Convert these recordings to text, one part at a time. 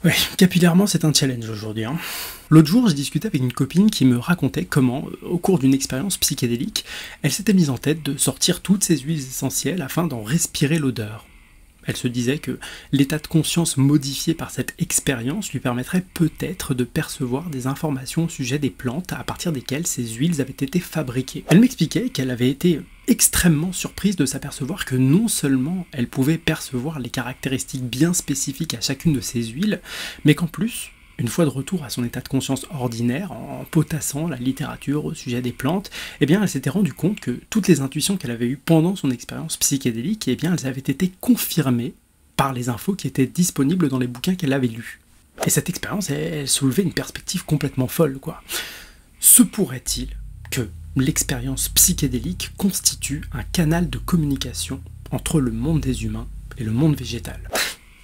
Ouais, capillairement, c'est un challenge aujourd'hui, hein. L'autre jour, je discutais avec une copine qui me racontait comment, au cours d'une expérience psychédélique, elle s'était mise en tête de sortir toutes ses huiles essentielles afin d'en respirer l'odeur. Elle se disait que l'état de conscience modifié par cette expérience lui permettrait peut-être de percevoir des informations au sujet des plantes à partir desquelles ces huiles avaient été fabriquées. Elle m'expliquait qu'elle avait été extrêmement surprise de s'apercevoir que non seulement elle pouvait percevoir les caractéristiques bien spécifiques à chacune de ces huiles, mais qu'en plus, une fois de retour à son état de conscience ordinaire, en potassant la littérature au sujet des plantes, eh bien elle s'était rendue compte que toutes les intuitions qu'elle avait eues pendant son expérience psychédélique, eh bien elles avaient été confirmées par les infos qui étaient disponibles dans les bouquins qu'elle avait lus. Et cette expérience, elle soulevait une perspective complètement folle, quoi. Se pourrait-il que l'expérience psychédélique constitue un canal de communication entre le monde des humains et le monde végétal?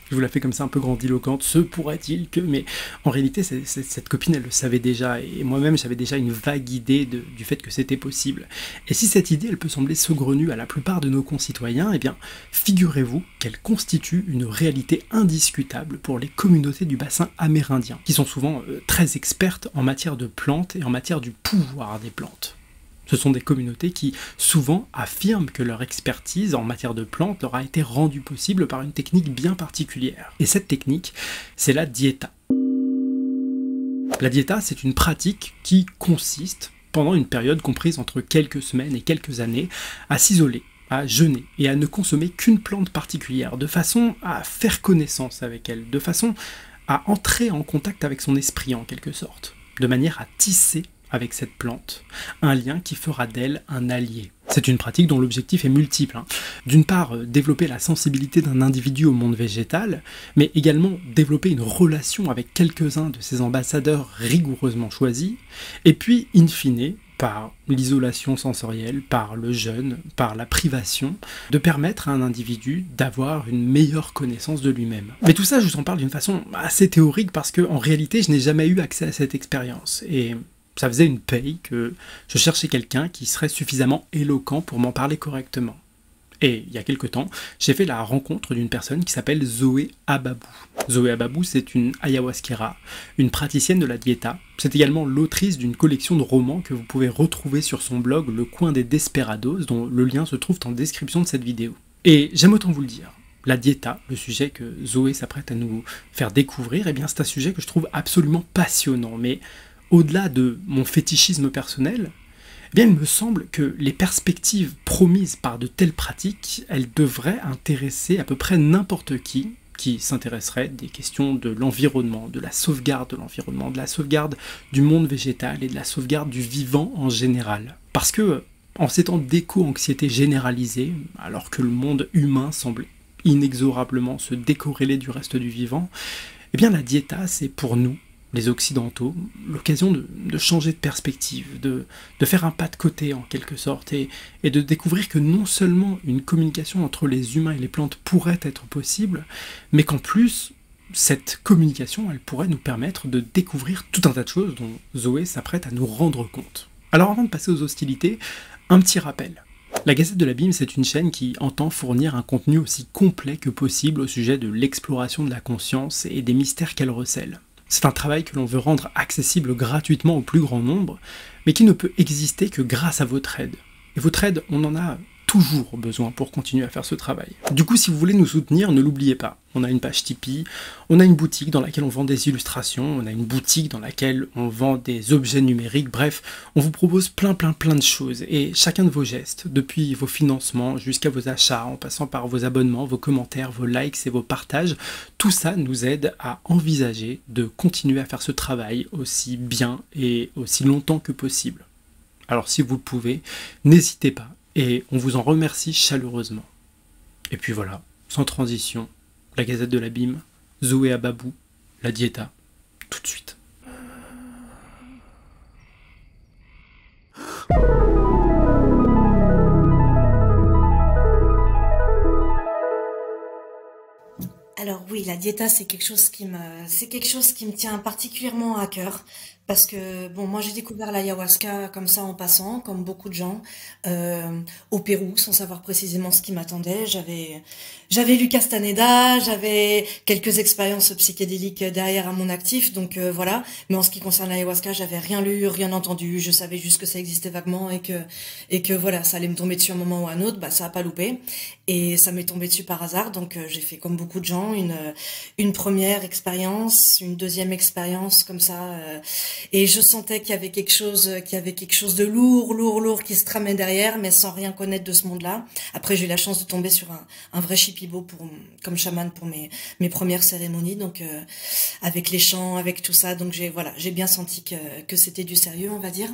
Je vous la fais comme ça un peu grandiloquente, se pourrait-il que... Mais en réalité, cette copine, elle le savait déjà, et moi-même, j'avais déjà une vague idée du fait que c'était possible. Et si cette idée, elle peut sembler saugrenue à la plupart de nos concitoyens, eh bien, figurez-vous qu'elle constitue une réalité indiscutable pour les communautés du bassin amérindien, qui sont souvent très expertes en matière de plantes et en matière du pouvoir des plantes. Ce sont des communautés qui, souvent, affirment que leur expertise en matière de plantes leur a été rendue possible par une technique bien particulière. Et cette technique, c'est la dieta. La dieta, c'est une pratique qui consiste, pendant une période comprise entre quelques semaines et quelques années, à s'isoler, à jeûner et à ne consommer qu'une plante particulière, de façon à faire connaissance avec elle, de façon à entrer en contact avec son esprit en quelque sorte, de manière à tisser avec cette plante, un lien qui fera d'elle un allié. C'est une pratique dont l'objectif est multiple, hein. D'une part, développer la sensibilité d'un individu au monde végétal, mais également développer une relation avec quelques-uns de ses ambassadeurs rigoureusement choisis, et puis, in fine, par l'isolation sensorielle, par le jeûne, par la privation, de permettre à un individu d'avoir une meilleure connaissance de lui-même. Mais tout ça, je vous en parle d'une façon assez théorique parce que, en réalité, je n'ai jamais eu accès à cette expérience, et ça faisait une paye que je cherchais quelqu'un qui serait suffisamment éloquent pour m'en parler correctement. Et il y a quelque temps, j'ai fait la rencontre d'une personne qui s'appelle Zoé Ababou. Zoé Ababou, c'est une ayahuasquera, une praticienne de la dieta. C'est également l'autrice d'une collection de romans que vous pouvez retrouver sur son blog Le Coin des Desperados, dont le lien se trouve en description de cette vidéo. Et j'aime autant vous le dire, la dieta, le sujet que Zoé s'apprête à nous faire découvrir, eh bien c'est un sujet que je trouve absolument passionnant, mais au-delà de mon fétichisme personnel, eh bien, il me semble que les perspectives promises par de telles pratiques, elles devraient intéresser à peu près n'importe qui s'intéresserait des questions de l'environnement, de la sauvegarde de l'environnement, de la sauvegarde du monde végétal et de la sauvegarde du vivant en général. Parce que, en ces temps d'éco-anxiété généralisée, alors que le monde humain semble inexorablement se décorréler du reste du vivant, eh bien la dieta, c'est pour nous, les Occidentaux, l'occasion de changer de perspective, de faire un pas de côté en quelque sorte, et de découvrir que non seulement une communication entre les humains et les plantes pourrait être possible, mais qu'en plus, cette communication, elle pourrait nous permettre de découvrir tout un tas de choses dont Zoé s'apprête à nous rendre compte. Alors avant de passer aux hostilités, un petit rappel. La Gazette de l'Abîme, c'est une chaîne qui entend fournir un contenu aussi complet que possible au sujet de l'exploration de la conscience et des mystères qu'elle recèle. C'est un travail que l'on veut rendre accessible gratuitement au plus grand nombre, mais qui ne peut exister que grâce à votre aide. Et votre aide, on en a toujours besoin pour continuer à faire ce travail. Du coup, si vous voulez nous soutenir, ne l'oubliez pas. On a une page Tipeee, on a une boutique dans laquelle on vend des illustrations, on a une boutique dans laquelle on vend des objets numériques, bref, on vous propose plein de choses. Et chacun de vos gestes, depuis vos financements jusqu'à vos achats, en passant par vos abonnements, vos commentaires, vos likes et vos partages, tout ça nous aide à envisager de continuer à faire ce travail aussi bien et aussi longtemps que possible. Alors si vous le pouvez, n'hésitez pas. Et on vous en remercie chaleureusement. Et puis voilà, sans transition, la Gazette de l'Abîme, Zoé Ababou, la dieta, tout de suite. Alors oui, la diéta, c'est quelque chose qui me tient particulièrement à cœur parce que bon, moi j'ai découvert l'ayahuasca comme ça en passant, comme beaucoup de gens, au Pérou, sans savoir précisément ce qui m'attendait. J'avais lu Castaneda, j'avais quelques expériences psychédéliques derrière à mon actif, donc voilà. Mais en ce qui concerne l'ayahuasca, j'avais rien lu, rien entendu. Je savais juste que ça existait vaguement et que voilà, ça allait me tomber dessus un moment ou un autre. Bah ça a pas loupé. Et ça m'est tombé dessus par hasard, donc j'ai fait comme beaucoup de gens une première expérience, une deuxième expérience comme ça, et je sentais qu'il y avait quelque chose de lourd, lourd, lourd qui se tramait derrière, mais sans rien connaître de ce monde-là. Après j'ai eu la chance de tomber sur un vrai shipibo comme chaman pour mes premières cérémonies, donc avec les chants, avec tout ça, donc j'ai bien senti que c'était du sérieux, on va dire.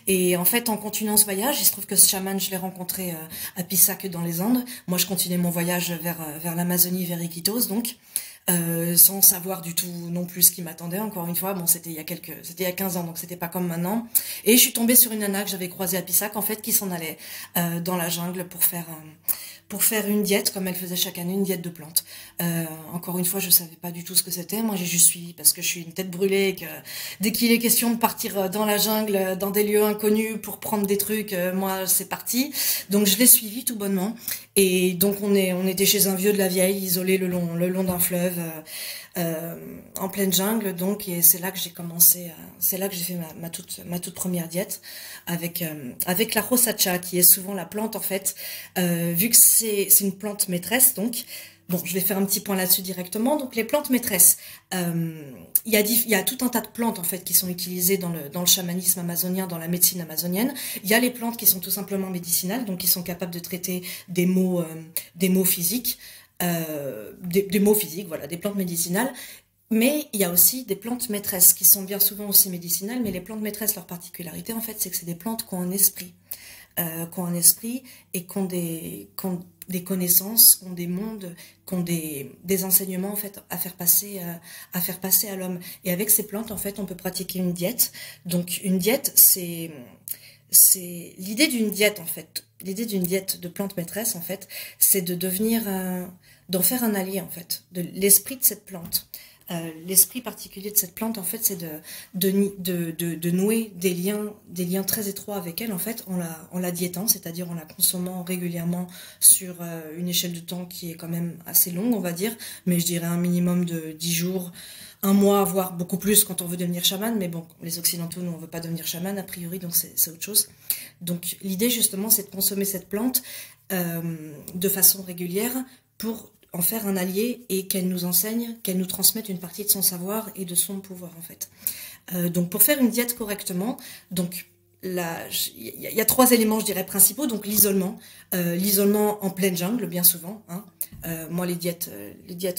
Et en fait en continuant ce voyage, il se trouve que ce chaman je l'ai rencontré à Pisac dans les Andes. Moi, je continuais mon voyage vers l'Amazonie, vers Iquitos, donc, sans savoir du tout non plus ce qui m'attendait, encore une fois. Bon, c'était il y a 15 ans, donc c'était pas comme maintenant. Et je suis tombée sur une nana que j'avais croisée à Pisac, en fait, qui s'en allait dans la jungle pour faire une diète, comme elle faisait chaque année, une diète de plantes. Encore une fois, je savais pas du tout ce que c'était. Moi, j'ai juste suivi parce que je suis une tête brûlée et que dès qu'il est question de partir dans la jungle, dans des lieux inconnus pour prendre des trucs, moi, c'est parti. Donc, je l'ai suivi tout bonnement. Et donc, on était chez un vieux de la vieille, isolé le long d'un fleuve, en pleine jungle. Donc, et c'est là que j'ai commencé, c'est là que j'ai fait ma toute première diète avec la rosacha, qui est souvent la plante, en fait, vu que c'est une plante maîtresse, donc, bon, je vais faire un petit point là-dessus directement. Donc, les plantes maîtresses, il y a tout un tas de plantes, en fait, qui sont utilisées dans le chamanisme amazonien, dans la médecine amazonienne. Il y a les plantes qui sont tout simplement médicinales, donc qui sont capables de traiter des maux physiques, des maux physiques, voilà, des plantes médicinales. Mais il y a aussi des plantes maîtresses qui sont bien souvent aussi médicinales, mais les plantes maîtresses, leur particularité, en fait, c'est que c'est des plantes qui ont un esprit, qui ont un esprit et qui ont des connaissances, qui ont des mondes, qui ont des enseignements en fait à faire passer à l'homme. Et avec ces plantes, en fait, on peut pratiquer une diète. Donc une diète, c'est l'idée d'une diète en fait. L'idée d'une diète de plantes maîtresses, en fait, c'est de devenir d'en faire un allié en fait, de l'esprit de cette plante. L'esprit particulier de cette plante, en fait, c'est de nouer des liens très étroits avec elle, en fait, en la diétant, c'est-à-dire en la consommant régulièrement sur une échelle de temps qui est quand même assez longue, on va dire, mais je dirais un minimum de 10 jours, un mois, voire beaucoup plus quand on veut devenir chaman, mais bon, les Occidentaux, nous, on veut pas devenir chaman, a priori, donc c'est autre chose. Donc, l'idée, justement, c'est de consommer cette plante de façon régulière pour en faire un allié et qu'elle nous enseigne, qu'elle nous transmette une partie de son savoir et de son pouvoir en fait. Donc pour faire une diète correctement, donc il y a trois éléments je dirais principaux, donc l'isolement en pleine jungle bien souvent. Hein. Moi les diètes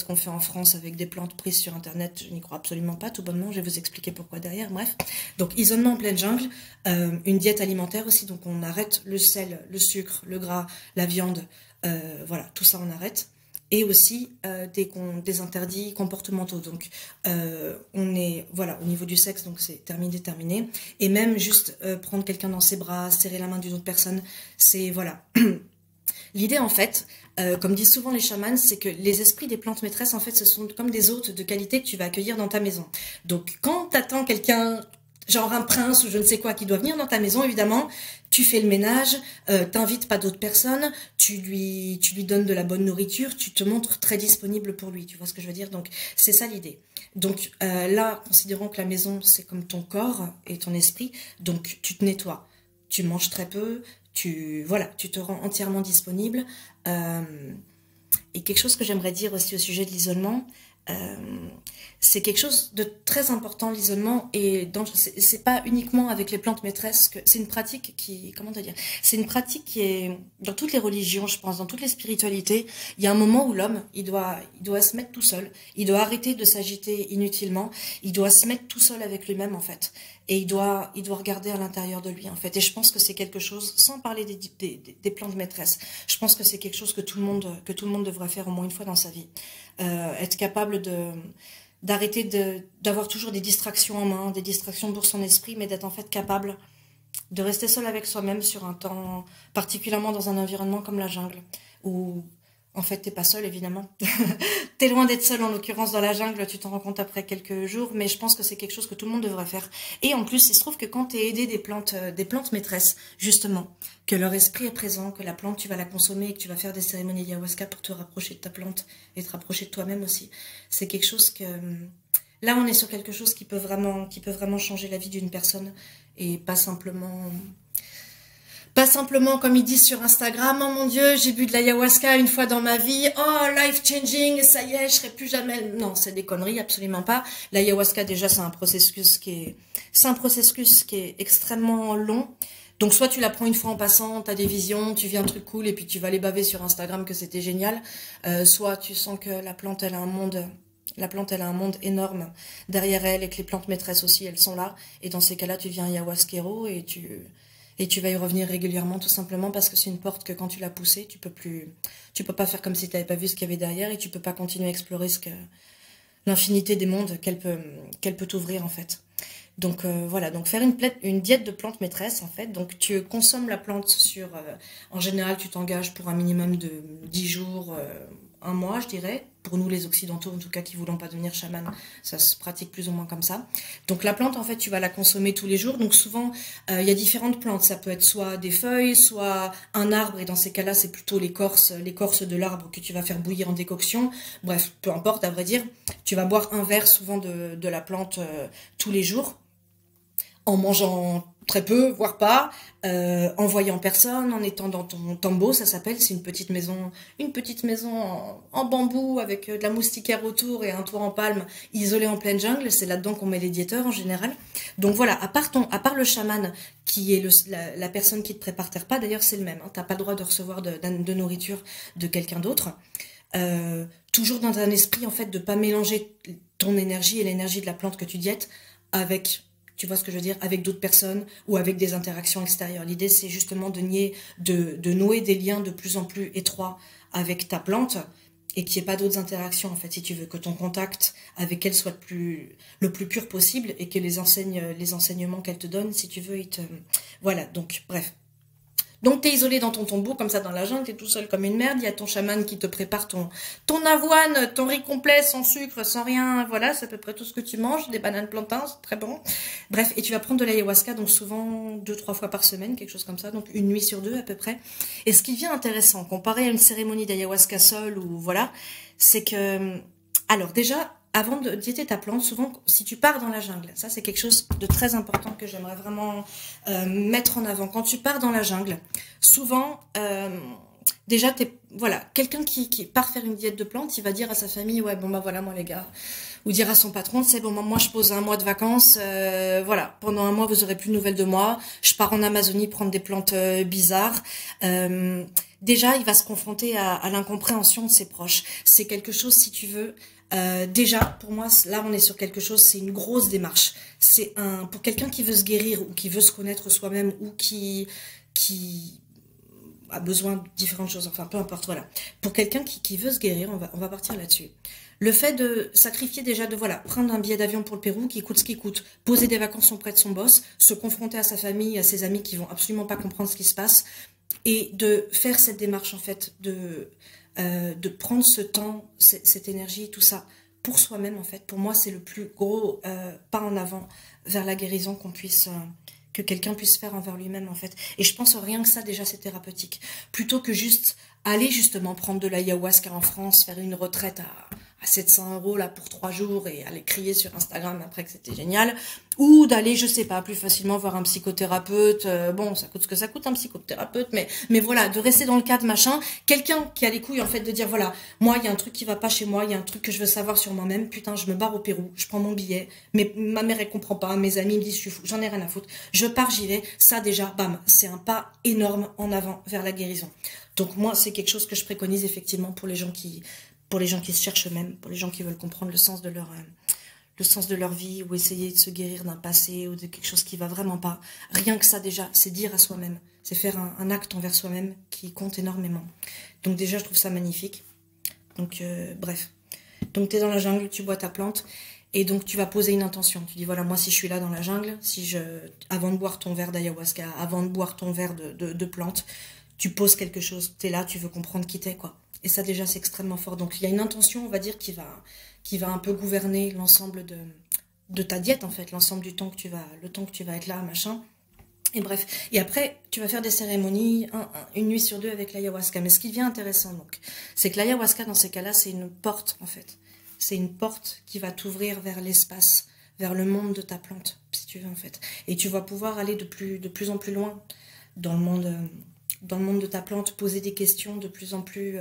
qu'on fait en France avec des plantes prises sur internet, je n'y crois absolument pas tout bonnement, je vais vous expliquer pourquoi derrière, bref. Donc isolement en pleine jungle, une diète alimentaire aussi, donc on arrête le sel, le sucre, le gras, la viande, voilà, tout ça on arrête et aussi des interdits comportementaux. Donc, on est, voilà, au niveau du sexe, donc c'est terminé. Et même juste prendre quelqu'un dans ses bras, serrer la main d'une autre personne, c'est, voilà. L'idée, en fait, comme disent souvent les chamans, c'est que les esprits des plantes maîtresses, en fait, ce sont comme des hôtes de qualité que tu vas accueillir dans ta maison. Donc, quand t'attends quelqu'un genre un prince ou je ne sais quoi qui doit venir dans ta maison, évidemment, tu fais le ménage, t'invites pas d'autres personnes, tu lui donnes de la bonne nourriture, tu te montres très disponible pour lui, tu vois ce que je veux dire? Donc c'est ça l'idée. Donc là, considérons que la maison c'est comme ton corps et ton esprit, donc tu te nettoies, tu manges très peu, voilà, tu te rends entièrement disponible. Euh, et quelque chose que j'aimerais dire aussi au sujet de l'isolement, euh, c'est quelque chose de très important l'isolement et c'est pas uniquement avec les plantes maîtresses que c'est une pratique qui comment te dire c'est une pratique qui est dans toutes les religions je pense dans toutes les spiritualités il y a un moment où l'homme il doit se mettre tout seul il doit arrêter de s'agiter inutilement il doit se mettre tout seul avec lui-même en fait et il doit regarder à l'intérieur de lui en fait et je pense que c'est quelque chose sans parler des plantes maîtresses je pense que c'est quelque chose que tout le monde devrait faire au moins une fois dans sa vie être capable d'arrêter d'avoir toujours des distractions en main, des distractions pour son esprit, mais d'être en fait capable de rester seul avec soi-même sur un temps, particulièrement dans un environnement comme la jungle, où En fait, t'es pas seul, évidemment. T'es loin d'être seul, en l'occurrence, dans la jungle, tu t'en rends compte après quelques jours, mais je pense que c'est quelque chose que tout le monde devrait faire. Et en plus, il se trouve que quand t'es aidé des plantes maîtresses, justement, que leur esprit est présent, que la plante, tu vas la consommer et que tu vas faire des cérémonies d'ayahuasca pour te rapprocher de ta plante et te rapprocher de toi-même aussi, c'est quelque chose que... Là, on est sur quelque chose qui peut vraiment changer la vie d'une personne et pas simplement comme ils disent sur Instagram, oh mon Dieu, j'ai bu de l'ayahuasca une fois dans ma vie, oh life changing, ça y est, je serai plus jamais. Non, c'est des conneries, absolument pas. L'ayahuasca déjà, c'est un processus qui est extrêmement long. Donc soit tu la prends une fois en passant, t'as des visions, tu vis un truc cool et puis tu vas aller baver sur Instagram que c'était génial. Soit tu sens que la plante elle a un monde. La plante, elle a un monde énorme derrière elle et que les plantes maîtresses aussi, elles sont là. Et dans ces cas-là, tu deviens ayahuasquero et tu vas y revenir régulièrement tout simplement parce que c'est une porte que quand tu l'as poussée, tu peux pas faire comme si tu n'avais pas vu ce qu'il y avait derrière et tu peux pas continuer à explorer l'infinité des mondes qu'elle peut t'ouvrir en fait. Donc voilà, donc faire une diète de plantes maîtresses en fait. Donc tu consommes la plante en général tu t'engages pour un minimum de 10 jours, un mois je dirais. Pour nous les occidentaux en tout cas qui voulons pas devenir chaman, ça se pratique plus ou moins comme ça. Donc la plante en fait tu vas la consommer tous les jours. Donc souvent il y a différentes plantes, ça peut être soit des feuilles, soit un arbre et dans ces cas-là c'est plutôt l'écorce de l'arbre que tu vas faire bouillir en décoction. Bref, peu importe à vrai dire. Tu vas boire un verre souvent de la plante tous les jours. En mangeant très peu, voire pas, en voyant personne, en étant dans ton tombeau, ça s'appelle, c'est une petite maison en bambou avec de la moustiquaire autour et un toit en palme, isolé en pleine jungle, c'est là-dedans qu'on met les diéteurs en général. Donc voilà, à part le chaman, qui est la personne qui te prépare tes repas, d'ailleurs c'est le même, hein, t'as pas le droit de recevoir de nourriture de quelqu'un d'autre. Toujours dans un esprit en fait de pas mélanger ton énergie et l'énergie de la plante que tu diètes avec... Tu vois ce que je veux dire? Avec d'autres personnes ou avec des interactions extérieures. L'idée, c'est justement de nouer des liens de plus en plus étroits avec ta plante et qu'il n'y ait pas d'autres interactions, en fait, si tu veux que ton contact avec elle soit le plus pur possible et que les enseignements qu'elle te donne, si tu veux, voilà, donc, bref. Donc t'es isolé dans ton tombeau, comme ça dans la jungle, t'es tout seul comme une merde, il y a ton chaman qui te prépare ton avoine, ton riz complet, sans sucre, sans rien, voilà, c'est à peu près tout ce que tu manges, des bananes plantains, c'est très bon. Bref, et tu vas prendre de l'ayahuasca, donc souvent 2-3 fois par semaine, quelque chose comme ça, donc une nuit sur 2 à peu près. Et ce qui devient intéressant, comparé à une cérémonie d'ayahuasca seule, ou voilà, c'est que, alors déjà, avant de diéter ta plante, souvent, si tu pars dans la jungle, ça c'est quelque chose de très important que j'aimerais vraiment mettre en avant. Quand tu pars dans la jungle, souvent, déjà, voilà, quelqu'un qui part faire une diète de plantes, il va dire à sa famille, ouais, bon bah voilà, moi les gars, ou dire à son patron, c'est bon, moi je pose un mois de vacances, voilà, pendant un mois vous aurez plus de nouvelles de moi, je pars en Amazonie prendre des plantes bizarres. Déjà, il va se confronter à l'incompréhension de ses proches. C'est quelque chose, si tu veux, déjà, pour moi, là, on est sur quelque chose, c'est une grosse démarche. Pour quelqu'un qui veut se guérir ou qui veut se connaître soi-même ou qui a besoin de différentes choses, enfin, peu importe, voilà. Pour quelqu'un qui veut se guérir, on va partir là-dessus. Le fait de sacrifier déjà voilà, prendre un billet d'avion pour le Pérou qui coûte ce qui coûte, poser des vacances auprès de son boss, se confronter à sa famille, à ses amis qui vont absolument pas comprendre ce qui se passe et de faire cette démarche, en fait, de prendre ce temps, cette énergie, tout ça, pour soi-même, en fait. Pour moi, c'est le plus gros pas en avant vers la guérison que quelqu'un puisse faire envers lui-même, en fait. Et je pense rien que ça, déjà, c'est thérapeutique. Plutôt que juste aller, justement, prendre de l'ayahuasca en France, faire une retraite à 700 € là pour 3 jours et aller crier sur Instagram après que c'était génial, ou d'aller, je sais pas, plus facilement voir un psychothérapeute, bon, ça coûte ce que ça coûte un psychothérapeute, mais voilà, de rester dans le cadre machin, quelqu'un qui a les couilles en fait de dire voilà, moi il y a un truc qui va pas chez moi, il y a un truc que je veux savoir sur moi-même, putain, je me barre au Pérou, je prends mon billet, mais ma mère elle comprend pas, mes amis me disent je suis fou, j'en ai rien à foutre, je pars, j'y vais, ça déjà, bam, c'est un pas énorme en avant vers la guérison. Donc moi, c'est quelque chose que je préconise effectivement pour les gens qui se cherchent eux-mêmes, pour les gens qui veulent comprendre le sens de leur vie ou essayer de se guérir d'un passé ou de quelque chose qui va vraiment pas. Rien que ça déjà, c'est dire à soi-même, c'est faire un acte envers soi-même qui compte énormément. Donc déjà, je trouve ça magnifique. Donc bref. Donc tu es dans la jungle, tu bois ta plante et donc tu vas poser une intention. Tu dis voilà, moi si je suis là dans la jungle, avant de boire ton verre d'ayahuasca, avant de boire ton verre de plante, tu poses quelque chose, t'es là, tu veux comprendre qui t'es, quoi. Et ça, déjà, c'est extrêmement fort. Donc, il y a une intention, on va dire, qui va un peu gouverner l'ensemble de ta diète, en fait, l'ensemble du temps le temps que tu vas être là, machin. Et bref. Et après, tu vas faire des cérémonies, une nuit sur deux avec l'ayahuasca. Mais ce qui devient intéressant, donc, c'est que l'ayahuasca, dans ces cas-là, c'est une porte, en fait. C'est une porte qui va t'ouvrir vers l'espace, vers le monde de ta plante, si tu veux, en fait. Et tu vas pouvoir aller de plus en plus loin dans dans le monde de ta plante, poser des questions de plus en plus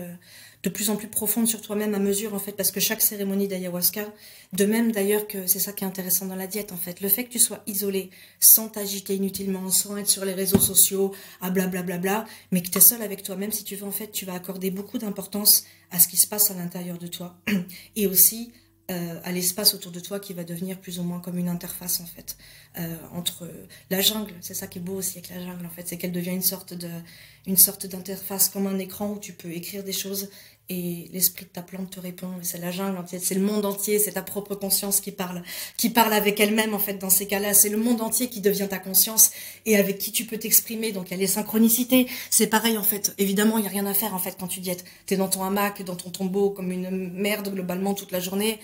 profondes sur toi-même à mesure, en fait, parce que chaque cérémonie d'ayahuasca, de même d'ailleurs que c'est ça qui est intéressant dans la diète, en fait, le fait que tu sois isolé, sans t'agiter inutilement, sans être sur les réseaux sociaux, à blablabla, mais que tu es seul avec toi-même, si tu veux, en fait, tu vas accorder beaucoup d'importance à ce qui se passe à l'intérieur de toi, et aussi à l'espace autour de toi qui va devenir plus ou moins comme une interface en fait entre la jungle. C'est ça qui est beau aussi avec la jungle en fait, c'est qu'elle devient une sorte d'interface comme un écran où tu peux écrire des choses et l'esprit de ta plante te répond. Et c'est la jungle entière, c'est le monde entier, c'est ta propre conscience qui parle avec elle-même en fait dans ces cas-là. C'est le monde entier qui devient ta conscience et avec qui tu peux t'exprimer. Donc il y a les synchronicités, c'est pareil en fait. Évidemment, il n'y a rien à faire en fait quand tu diètes. T'es dans ton hamac, dans ton tombeau comme une merde globalement toute la journée.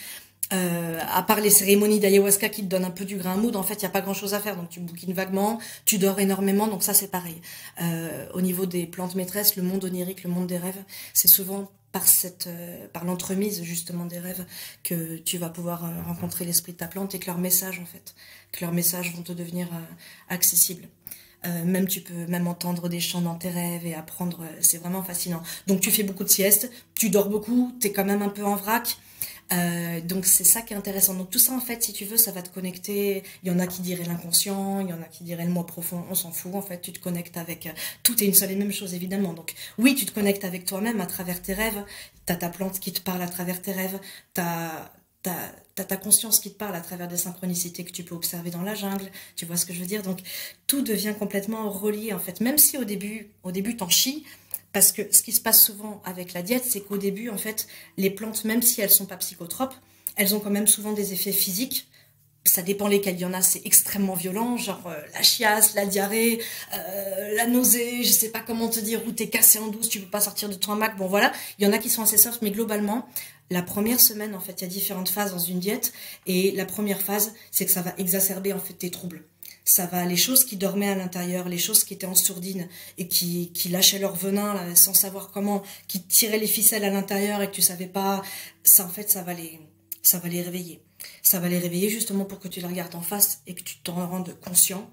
À part les cérémonies d'ayahuasca qui te donnent un peu du grain à moudre, en fait, il n'y a pas grand-chose à faire. Donc, tu bouquines vaguement, tu dors énormément, donc ça, c'est pareil. Au niveau des plantes maîtresses, le monde onirique, le monde des rêves, c'est souvent par l'entremise, justement, des rêves que tu vas pouvoir rencontrer l'esprit de ta plante et que leurs messages, en fait, que leurs messages vont te devenir accessibles. Même tu peux même entendre des chants dans tes rêves et apprendre, c'est vraiment fascinant. Donc, tu fais beaucoup de siestes, tu dors beaucoup, t'es quand même un peu en vrac. Donc c'est ça qui est intéressant. Donc tout ça en fait, si tu veux, ça va te connecter. Il y en a qui diraient l'inconscient, il y en a qui diraient le moi profond. On s'en fout en fait. Tu te connectes avec tout est une seule et même chose évidemment. Donc oui, tu te connectes avec toi-même à travers tes rêves. T'as ta plante qui te parle à travers tes rêves. T'as ta conscience qui te parle à travers des synchronicités que tu peux observer dans la jungle. Tu vois ce que je veux dire? Donc tout devient complètement relié en fait. Même si au début t'en chies. Parce que ce qui se passe souvent avec la diète, c'est qu'au début, en fait, les plantes, même si elles sont pas psychotropes, elles ont quand même souvent des effets physiques. Ça dépend lesquels il y en a, c'est extrêmement violent, genre la chiasse, la diarrhée, la nausée, je sais pas comment te dire, où t'es cassé en douce, tu peux pas sortir de ton hamac, bon voilà, il y en a qui sont assez soft, mais globalement, la première semaine, en fait, il y a différentes phases dans une diète, et la première phase, c'est que ça va exacerber, en fait, tes troubles. Ça va, les choses qui dormaient à l'intérieur, les choses qui étaient en sourdine et qui lâchaient leur venin là, sans savoir comment, qui tiraient les ficelles à l'intérieur et que tu savais pas, ça en fait ça va les réveiller. Ça va les réveiller justement pour que tu les regardes en face et que tu t'en rendes conscient.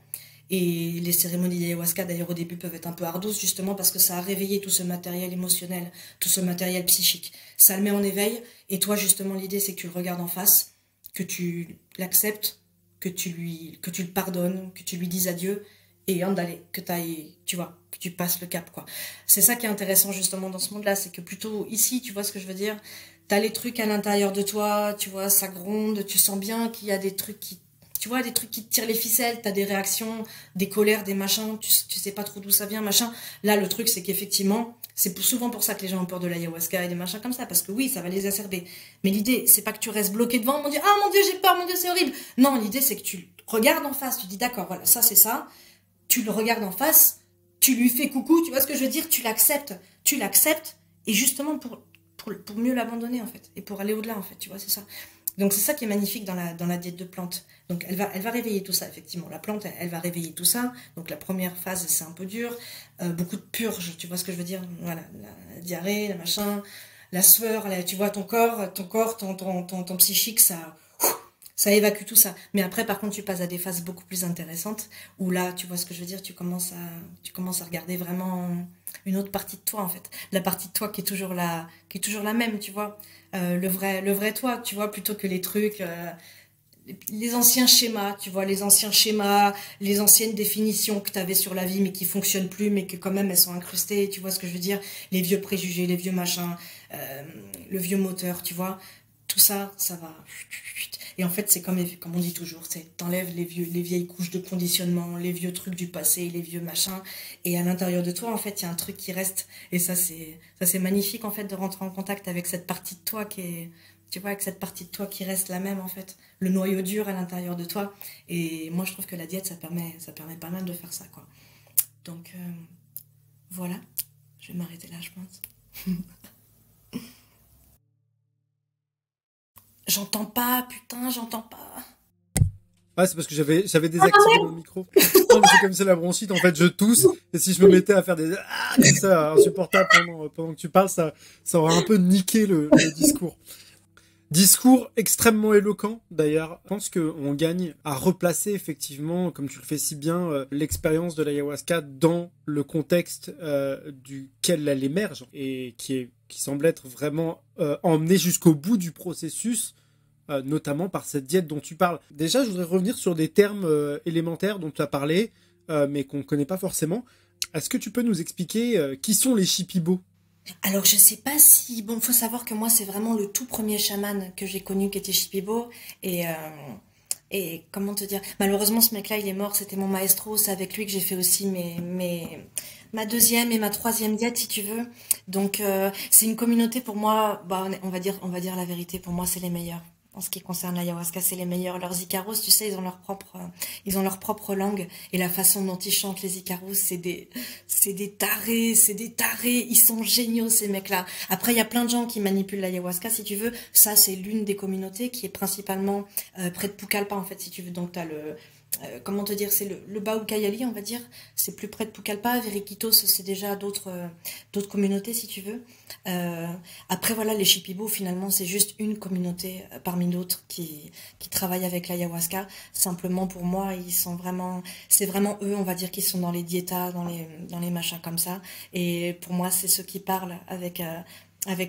Et les cérémonies d'ayahuasca d'ailleurs au début peuvent être un peu ardouces justement parce que ça a réveillé tout ce matériel émotionnel, tout ce matériel psychique. Ça le met en éveil et toi justement l'idée c'est que tu le regardes en face, que tu l'acceptes, que tu le pardonnes, que tu lui dises adieu et d'aller, que t'ailles, tu vois, que tu passes le cap, quoi. C'est ça qui est intéressant, justement, dans ce monde-là, c'est que plutôt ici, tu vois ce que je veux dire, t'as les trucs à l'intérieur de toi, tu vois, ça gronde, tu sens bien qu'il y a des trucs tu vois, des trucs qui te tirent les ficelles, t'as des réactions, des colères, des machins, tu sais pas trop d'où ça vient, machin. Là, le truc, c'est qu'effectivement, c'est souvent pour ça que les gens ont peur de l'ayahuasca et des machins comme ça, parce que oui, ça va les exacerber. Mais l'idée, c'est pas que tu restes bloqué devant, mon Dieu, ah mon Dieu, j'ai peur, mon Dieu, c'est horrible. Non, l'idée, c'est que tu regardes en face, tu dis d'accord, voilà, ça c'est ça, tu le regardes en face, tu lui fais coucou, tu vois ce que je veux dire, tu l'acceptes, et justement pour mieux l'abandonner en fait, et pour aller au-delà en fait, tu vois, c'est ça. Donc c'est ça qui est magnifique dans la diète de plante. Donc elle va réveiller tout ça, effectivement. La plante, elle va réveiller tout ça. Donc la première phase, c'est un peu dur. Beaucoup de purge, tu vois ce que je veux dire? Voilà, la diarrhée, la machin, la sueur, tu vois, ton corps, ton psychique, ça évacue tout ça. Mais après, par contre, tu passes à des phases beaucoup plus intéressantes, où là, tu vois ce que je veux dire, tu commences à regarder vraiment une autre partie de toi, en fait. La partie de toi qui est toujours la même, tu vois. Le vrai toi, tu vois, plutôt que les trucs, les anciens schémas, tu vois, les anciens schémas, les anciennes définitions que tu avais sur la vie, mais qui fonctionnent plus, mais que quand même elles sont incrustées, tu vois ce que je veux dire, les vieux préjugés, les vieux machins, le vieux moteur, tu vois, tout ça, ça va. Et en fait, c'est comme on dit toujours, t'enlèves les vieilles couches de conditionnement, les vieux trucs du passé, les vieux machins, et à l'intérieur de toi, en fait, il y a un truc qui reste, et ça c'est magnifique, en fait, de rentrer en contact avec cette partie de toi qui est, tu vois, avec cette partie de toi qui reste la même, en fait, le noyau dur à l'intérieur de toi, et moi, je trouve que la diète, ça permet pas mal de faire ça, quoi. Donc, voilà, je vais m'arrêter là, je pense. j'entends pas, putain, j'entends pas. Ah, c'est parce que j'avais désactivé mon micro. Non, mais c'est comme c'est la bronchite, en fait, je tousse, et si je me mettais à faire des comme ça, insupportable pendant que tu parles, ça aurait un peu niqué le discours. Discours extrêmement éloquent, d'ailleurs. Je pense qu'on gagne à replacer, effectivement, comme tu le fais si bien, l'expérience de l'ayahuasca dans le contexte duquel elle émerge, et qui semble être vraiment emmené jusqu'au bout du processus, notamment par cette diète dont tu parles. Déjà, je voudrais revenir sur des termes élémentaires dont tu as parlé, mais qu'on ne connaît pas forcément. Est-ce que tu peux nous expliquer qui sont les Shipibo? Alors, je sais pas si... Bon, faut savoir que moi, c'est vraiment le tout premier chaman que j'ai connu qui était Shipibo. Et, euh, et comment te dire? Malheureusement, ce mec-là, il est mort. C'était mon maestro. C'est avec lui que j'ai fait aussi ma deuxième et ma troisième diète, si tu veux. Donc, c'est une communauté pour moi. Bah, on va dire la vérité. Pour moi, c'est les meilleurs. En ce qui concerne l'ayahuasca, c'est les meilleurs. Leurs Icaros, tu sais, ils ont leur propre langue. Et la façon dont ils chantent les Icaros, c'est des tarés, c'est des tarés. Ils sont géniaux, ces mecs-là. Après, il y a plein de gens qui manipulent l'ayahuasca, si tu veux. Ça, c'est l'une des communautés qui est principalement près de Pucallpa, en fait, si tu veux. Donc, t'as comment te dire, c'est le Baucayali, on va dire. C'est plus près de Pucallpa. Veriquitos, c'est déjà d'autres communautés, si tu veux. Euh, Après, voilà, les Shipibo, finalement, c'est juste une communauté parmi d'autres qui travaille avec l'ayahuasca. Simplement, pour moi, c'est vraiment eux, on va dire, qui sont dans les diétas, dans les machins comme ça. Et pour moi, c'est ceux qui parlent avec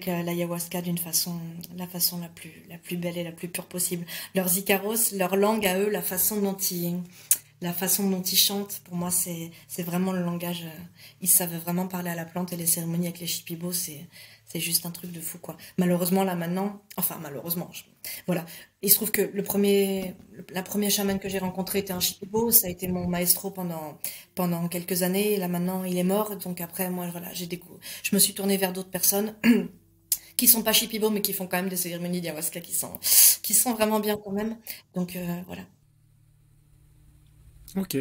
l'ayahuasca la façon la plus belle et la plus pure possible. Leurs Icaros, leur langue à eux, la façon dont ils chantent, pour moi, c'est vraiment le langage. Ils savent vraiment parler à la plante et les cérémonies avec les Shipibo, c'est juste un truc de fou, quoi. Malheureusement, là, maintenant, enfin, malheureusement, voilà. Il se trouve que la première chamane que j'ai rencontrée était un Shipibo, ça a été mon maestro pendant quelques années, et là, maintenant, il est mort, donc après, moi, voilà, je me suis tournée vers d'autres personnes qui sont pas Shipibo, mais qui font quand même des cérémonies d'ayahuasca qui sont vraiment bien quand même. Donc, voilà. Ok.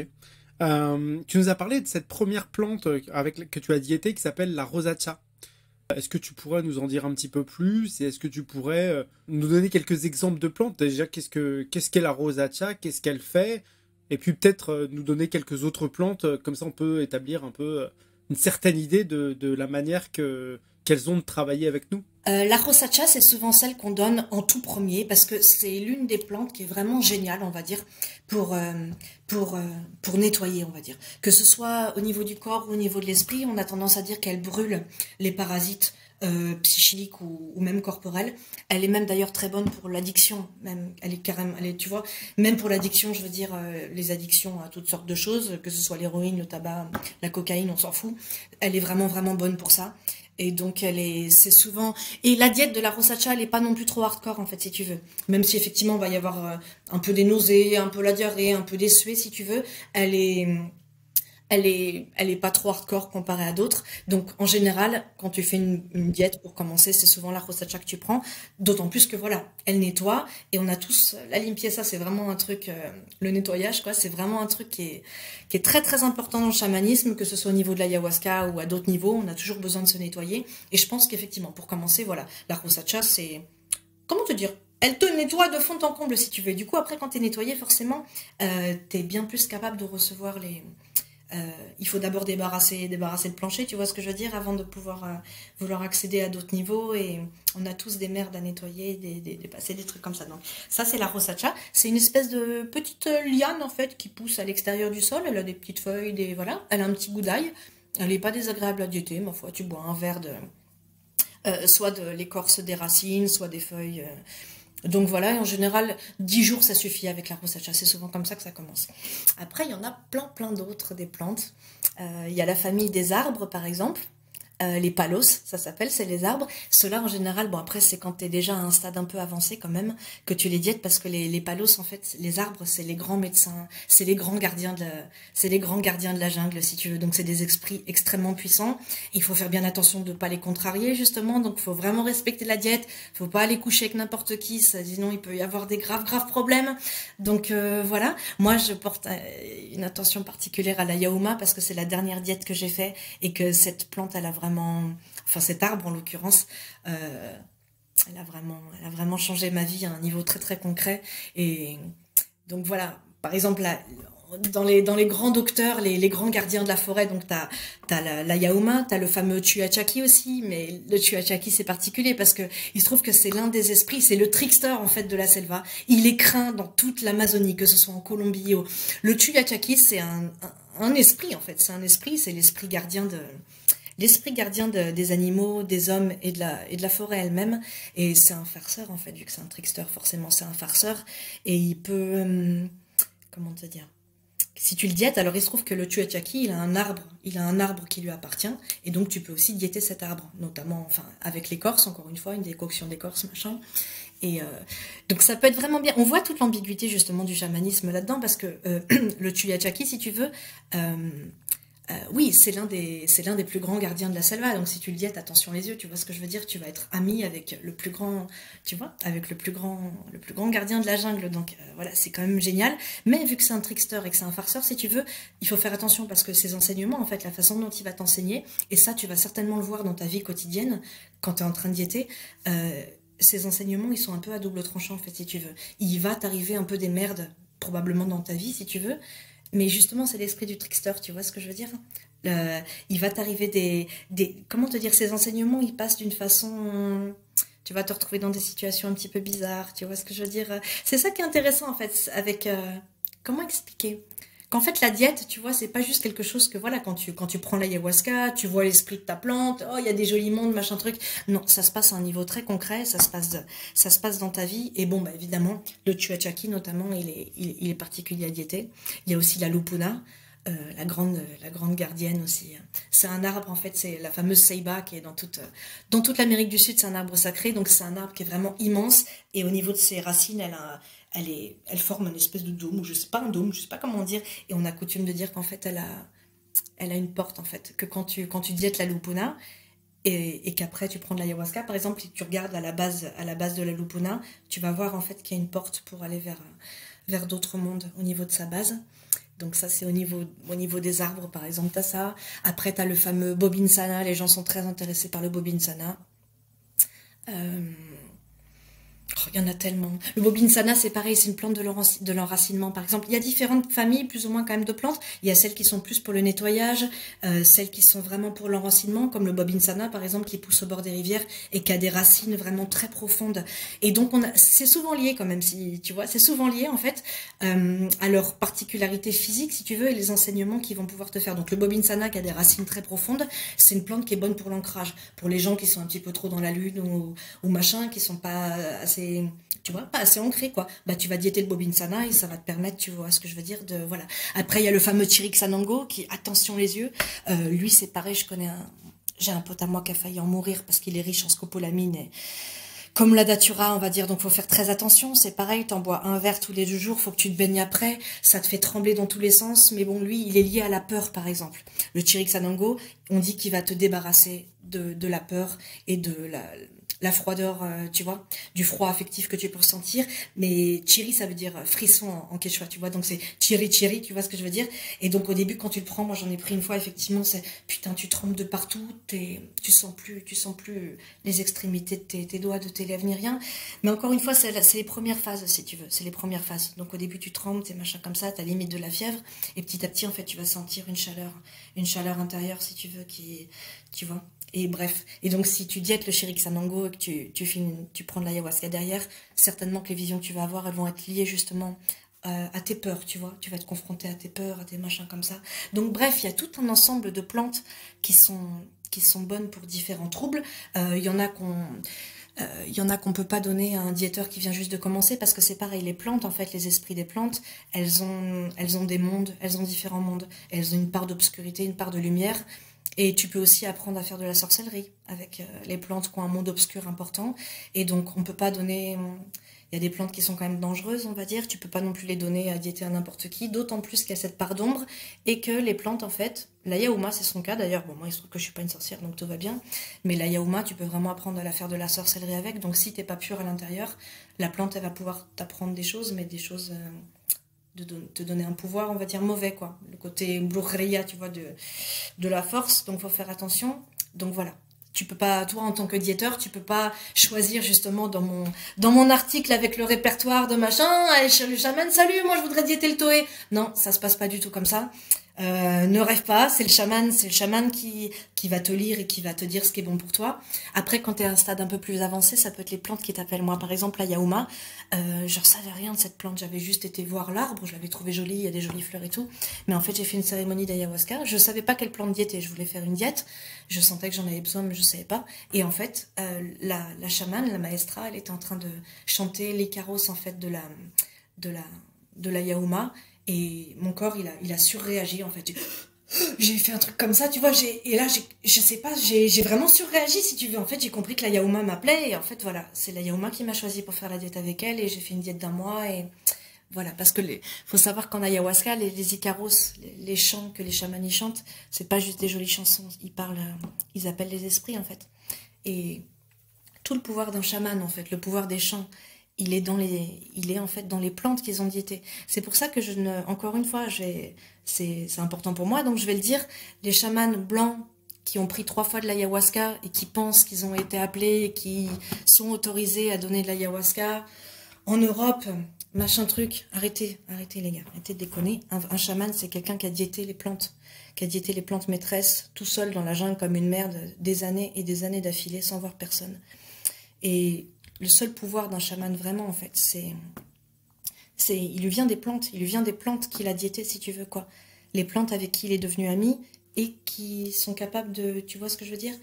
Tu nous as parlé de cette première plante que tu as diété qui s'appelle la rosacha. Est-ce que tu pourrais nous en dire un petit peu plus et est-ce que tu pourrais nous donner quelques exemples de plantes? Déjà, qu'est-ce qu'est la rosacha? Qu'est-ce qu'elle fait? Et puis peut-être nous donner quelques autres plantes, comme ça on peut établir un peu une certaine idée de la manière qu'elles ont de travailler avec nous. La rosacha, c'est souvent celle qu'on donne en tout premier parce que c'est l'une des plantes qui est vraiment géniale, on va dire, pour, euh, pour nettoyer, on va dire. Que ce soit au niveau du corps ou au niveau de l'esprit, on a tendance à dire qu'elle brûle les parasites psychiques ou même corporels. Elle est même d'ailleurs très bonne pour l'addiction, même. Tu vois, même pour l'addiction, je veux dire, les addictions à toutes sortes de choses, que ce soit l'héroïne, le tabac, la cocaïne, on s'en fout. Elle est vraiment, vraiment bonne pour ça. Et donc c'est souvent, et la diète de la rosacha, elle est pas non plus trop hardcore en fait si tu veux. Même si effectivement il va y avoir un peu des nausées, un peu la diarrhée, un peu des suées si tu veux, elle est pas trop hardcore comparée à d'autres. Donc en général, quand tu fais une diète pour commencer, c'est souvent la rosacha que tu prends. D'autant plus que voilà, elle nettoie et on a tous la limpieza, c'est vraiment un truc, le nettoyage quoi, c'est vraiment un truc qui est très très important dans le chamanisme, que ce soit au niveau de l'ayahuasca ou à d'autres niveaux, on a toujours besoin de se nettoyer. Et je pense qu'effectivement, pour commencer, voilà, la rosacha, c'est comment te dire? Elle te nettoie de fond en comble si tu veux. Du coup, après, quand t'es nettoyé, forcément, t'es bien plus capable de recevoir il faut d'abord débarrasser le plancher, tu vois ce que je veux dire, avant de pouvoir vouloir accéder à d'autres niveaux. Et on a tous des merdes à nettoyer, des passés, des trucs comme ça. Donc ça, c'est la rosacha. C'est une espèce de petite liane en fait qui pousse à l'extérieur du sol. Elle a des petites feuilles, voilà. Elle a un petit goût d'ail. Elle n'est pas désagréable à diéter, ma foi. Tu bois un verre soit de l'écorce des racines, soit des feuilles. Donc voilà, et en général, 10 jours, ça suffit avec la rosacha. C'est souvent comme ça que ça commence. Après, il y en a plein, plein d'autres, des plantes. Il y a la famille des arbres, par exemple. Les palos, ça s'appelle, c'est les arbres. Ceux-là, en général, bon après, c'est quand t'es déjà à un stade un peu avancé quand même, que tu les diètes, parce que les palos, en fait, les arbres, c'est les grands médecins, c'est les grands gardiens de la jungle, si tu veux. Donc c'est des esprits extrêmement puissants. Il faut faire bien attention de ne pas les contrarier, justement. Donc il faut vraiment respecter la diète. Il faut pas aller coucher avec n'importe qui, sinon il peut y avoir des graves, graves problèmes. Donc voilà. Moi, je porte une attention particulière à la yaouma, parce que c'est la dernière diète que j'ai fait, et que cette plante, elle a vraiment, enfin cet arbre en l'occurrence, elle a vraiment changé ma vie à un niveau très très concret. Et donc voilà, par exemple, dans les grands docteurs, les grands gardiens de la forêt, donc t'as la Yauma, t'as le fameux Chuachaki aussi, mais le Chuachaki c'est particulier parce que il se trouve que c'est l'un des esprits, c'est le trickster en fait de la selva. Il est craint dans toute l'Amazonie, que ce soit en Colombie ou... Le Chuachaki c'est un esprit en fait, c'est un esprit, c'est l'esprit gardien des animaux, des hommes et de la forêt elle-même. Et c'est un farceur, en fait, vu que c'est un trickster, forcément, c'est un farceur. Et il peut... comment te dire? Si tu le diètes, alors il se trouve que le Chuachaki, il a un arbre qui lui appartient, et donc tu peux aussi diéter cet arbre, notamment, enfin, avec l'écorce, encore une fois, une décoction d'écorce, machin. Et donc ça peut être vraiment bien. On voit toute l'ambiguïté justement du chamanisme là-dedans, parce que le Chuachaki, si tu veux, oui, c'est l'un des plus grands gardiens de la selva. Donc si tu le diètes, attention les yeux, tu vois ce que je veux dire. Tu vas être ami avec le plus grand, tu vois, avec le plus grand gardien de la jungle. Donc voilà, c'est quand même génial. Mais vu que c'est un trickster et que c'est un farceur, si tu veux, il faut faire attention parce que ses enseignements, en fait, la façon dont il va t'enseigner, et ça, tu vas certainement le voir dans ta vie quotidienne quand tu es en train de diéter. Ces enseignements, ils sont un peu à double tranchant, en fait, si tu veux. Il va t'arriver un peu des merdes, probablement dans ta vie, si tu veux. Mais justement, c'est l'esprit du trickster, tu vois ce que je veux dire? Il va t'arriver Comment te dire, ces enseignements, ils passent d'une façon... Tu vas te retrouver dans des situations un petit peu bizarres, tu vois ce que je veux dire? C'est ça qui est intéressant, en fait, avec... comment expliquer? Qu'en fait, la diète, tu vois, c'est pas juste quelque chose que, voilà, quand tu prends l'ayahuasca, tu vois l'esprit de ta plante, oh, il y a des jolis mondes, machin truc. Non, ça se passe à un niveau très concret, ça se passe dans ta vie. Et bon, bah, évidemment, le Chuachaki, notamment, il est particulier à diéter. Il y a aussi la Lupuna, la grande gardienne aussi. C'est un arbre, en fait, c'est la fameuse ceiba qui est dans toute l'Amérique du Sud, c'est un arbre sacré, donc c'est un arbre qui est vraiment immense, et au niveau de ses racines, elle forme une espèce de dôme, ou je sais pas, un dôme, je sais pas comment dire, et on a coutume de dire qu'en fait, elle a une porte, en fait, que quand tu diètes la lupuna, et qu'après tu prends de l'ayahuasca, par exemple, si tu regardes à la base de la lupuna, tu vas voir en fait qu'il y a une porte pour aller vers d'autres mondes au niveau de sa base. Donc ça, c'est au niveau des arbres, par exemple, t'as ça. Après, t'as le fameux Bobinsana, les gens sont très intéressés par le Bobinsana. Euh, Oh, il y en a tellement. Le bobinsana, c'est pareil, c'est une plante de l'enracinement, par exemple. Il y a différentes familles, plus ou moins quand même, de plantes. Il y a celles qui sont plus pour le nettoyage, celles qui sont vraiment pour l'enracinement, comme le bobinsana, par exemple, qui pousse au bord des rivières et qui a des racines vraiment très profondes. Et donc, c'est souvent lié quand même, si tu vois, c'est souvent lié en fait à leur particularité physique, si tu veux, et les enseignements qu'ils vont pouvoir te faire. Donc, le bobinsana, qui a des racines très profondes, c'est une plante qui est bonne pour l'ancrage, pour les gens qui sont un petit peu trop dans la lune ou machin, qui sont pas assez, tu vois, pas assez ancré, quoi. Bah, tu vas diéter le bobinsana et ça va te permettre, tu vois ce que je veux dire, de, voilà. Après, il y a le fameux Chirixanango qui, attention les yeux, lui, c'est pareil, j'ai un pote à moi qui a failli en mourir parce qu'il est riche en scopolamine et, comme la datura, on va dire, donc faut faire très attention, c'est pareil, t'en bois un verre tous les 2 jours, faut que tu te baignes après, ça te fait trembler dans tous les sens, mais bon, lui, il est lié à la peur, par exemple. Le Chirixanango, on dit qu'il va te débarrasser de la peur et de la froideur, tu vois, du froid affectif que tu peux ressentir. Mais chiri, ça veut dire frisson en quechua, tu vois. Donc c'est chiri chiri, tu vois ce que je veux dire. Et donc au début, quand tu le prends, moi j'en ai pris une fois, effectivement, c'est putain, tu trembles de partout, tu sens plus les extrémités de tes doigts, de tes lèvres, ni rien. Mais encore une fois, c'est les premières phases, si tu veux. C'est les premières phases. Donc au début, tu trembles, t'es machin comme ça, t'as limite de la fièvre. Et petit à petit, en fait, tu vas sentir une chaleur intérieure, si tu veux, tu vois. Et bref, et donc si tu diètes le Chirixanango et que tu prends de l'ayahuasca derrière, certainement que les visions que tu vas avoir, elles vont être liées justement à tes peurs, tu vois. Tu vas être confronté à tes peurs, à tes machins comme ça. Donc bref, il y a tout un ensemble de plantes qui sont bonnes pour différents troubles. Il y en a qu'on peut pas donner à un diéteur qui vient juste de commencer parce que c'est pareil, les plantes, en fait, les esprits des plantes, elles ont des mondes, elles ont différents mondes. Elles ont une part d'obscurité, une part de lumière. Et tu peux aussi apprendre à faire de la sorcellerie avec les plantes qui ont un monde obscur important. Et donc, on peut pas donner... Il y a des plantes qui sont quand même dangereuses, on va dire. Tu peux pas non plus les donner à diéter à n'importe qui. D'autant plus qu'il y a cette part d'ombre. Et que les plantes, en fait... La yaouma, c'est son cas d'ailleurs. Bon, moi, il se trouve que je suis pas une sorcière, donc tout va bien. Mais la yaouma, tu peux vraiment apprendre à la faire de la sorcellerie avec. Donc, si t'es pas pur à l'intérieur, la plante, elle va pouvoir t'apprendre des choses, mais des choses... de te donner un pouvoir, on va dire, mauvais, quoi. Le côté brujeria, tu vois, de la force, donc faut faire attention. Donc voilà. tu peux pas, toi en tant que diéteur, tu peux pas choisir justement dans mon article avec le répertoire de machin, allez chez le chaman, salut, moi je voudrais diéter le Toé. Non, ça se passe pas du tout comme ça. Ne rêve pas, c'est le chaman qui va te lire et qui va te dire ce qui est bon pour toi. Après, quand tu es à un stade un peu plus avancé, ça peut être les plantes qui t'appellent. Moi, par exemple, la yaouma, je ne savais rien de cette plante. J'avais juste été voir l'arbre, je l'avais trouvé jolie, il y a des jolies fleurs et tout. Mais en fait, j'ai fait une cérémonie d'ayahuasca. Je savais pas quelle plante diéter. Je voulais faire une diète. Je sentais que j'en avais besoin, mais je savais pas. Et en fait, la chamane, la maestra, elle était en train de chanter les carrosses en fait de la, de la yaouma. Et mon corps, il a surréagi, en fait. J'ai fait un truc comme ça, tu vois, et là, je sais pas, j'ai vraiment surréagi, si tu veux. En fait, j'ai compris que la yaouma m'appelait, et en fait, voilà, c'est la yaouma qui m'a choisi pour faire la diète avec elle, et j'ai fait une diète d'un mois, et voilà, parce que faut savoir qu'en ayahuasca, les icaros, les chants que les chamans y chantent, c'est pas juste des jolies chansons, ils parlent, ils appellent les esprits, en fait. Et tout le pouvoir d'un chaman, en fait, le pouvoir des chants, il est en fait dans les plantes qu'ils ont diété. C'est pour ça que encore une fois, c'est important pour moi, donc je vais le dire, les chamans blancs qui ont pris 3 fois de l'ayahuasca et qui pensent qu'ils ont été appelés et qui sont autorisés à donner de l'ayahuasca en Europe, machin truc, arrêtez les gars, arrêtez de déconner. Un chaman, c'est quelqu'un qui a diété les plantes, qui a diété les plantes maîtresses, tout seul dans la jungle comme une merde, des années et des années d'affilée sans voir personne. Et le seul pouvoir d'un chaman vraiment en fait, il lui vient des plantes, qu'il a diétées si tu veux quoi. Les plantes avec qui il est devenu ami et qui sont capables de, tu vois ce que je veux dire,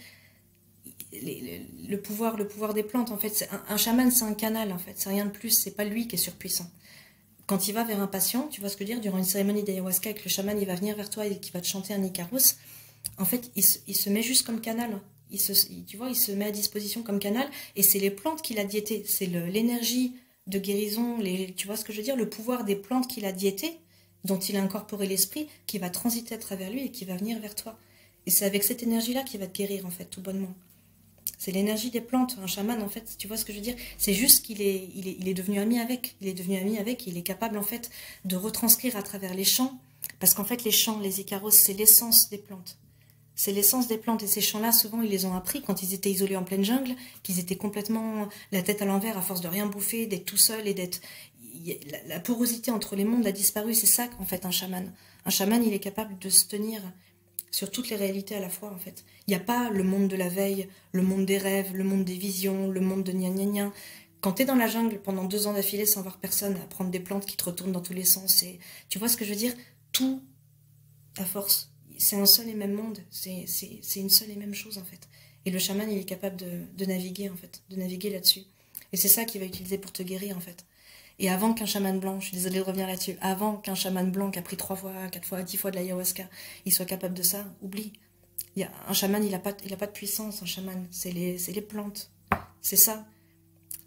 le pouvoir des plantes en fait, un chaman c'est un canal en fait, c'est rien de plus, c'est pas lui qui est surpuissant. Quand il va vers un patient, tu vois ce que je veux dire, durant une cérémonie d'ayahuasca avec le chaman, il va venir vers toi et qui va te chanter un Icarus, en fait il se met juste comme canal. Tu vois, il se met à disposition comme canal, et c'est les plantes qu'il a diétées, c'est l'énergie de guérison, tu vois ce que je veux dire, le pouvoir des plantes qu'il a diétées, dont il a incorporé l'esprit, qui va transiter à travers lui et qui va venir vers toi. Et c'est avec cette énergie-là qu'il va te guérir, en fait, tout bonnement. C'est l'énergie des plantes. Un chaman, en fait, tu vois ce que je veux dire, c'est juste qu'il il est devenu ami avec. Il est devenu ami avec, il est capable, en fait, de retranscrire à travers les chants, parce qu'en fait, les chants, les icaros, c'est l'essence des plantes. C'est l'essence des plantes, et ces chants-là, souvent, ils les ont appris quand ils étaient isolés en pleine jungle, qu'ils étaient complètement la tête à l'envers à force de rien bouffer, d'être tout seul et d'être... La porosité entre les mondes a disparu, c'est ça, en fait, un chaman. Un chaman, il est capable de se tenir sur toutes les réalités à la fois, en fait. Il n'y a pas le monde de la veille, le monde des rêves, le monde des visions, le monde de gna gna gna. Quand t'es dans la jungle pendant 2 ans d'affilée sans voir personne, à prendre des plantes qui te retournent dans tous les sens, et tu vois ce que je veux dire, tout, à force, c'est un seul et même monde, c'est une seule et même chose en fait. Et le chaman, il est capable de naviguer en fait, de naviguer là-dessus. Et c'est ça qu'il va utiliser pour te guérir en fait. Et avant qu'un chaman blanc, je suis désolée de revenir là-dessus, avant qu'un chaman blanc qui a pris 3 fois, 4 fois, 10 fois de l'ayahuasca, il soit capable de ça, oublie. Un chaman, il a pas de puissance, un chaman, c'est les plantes. C'est ça.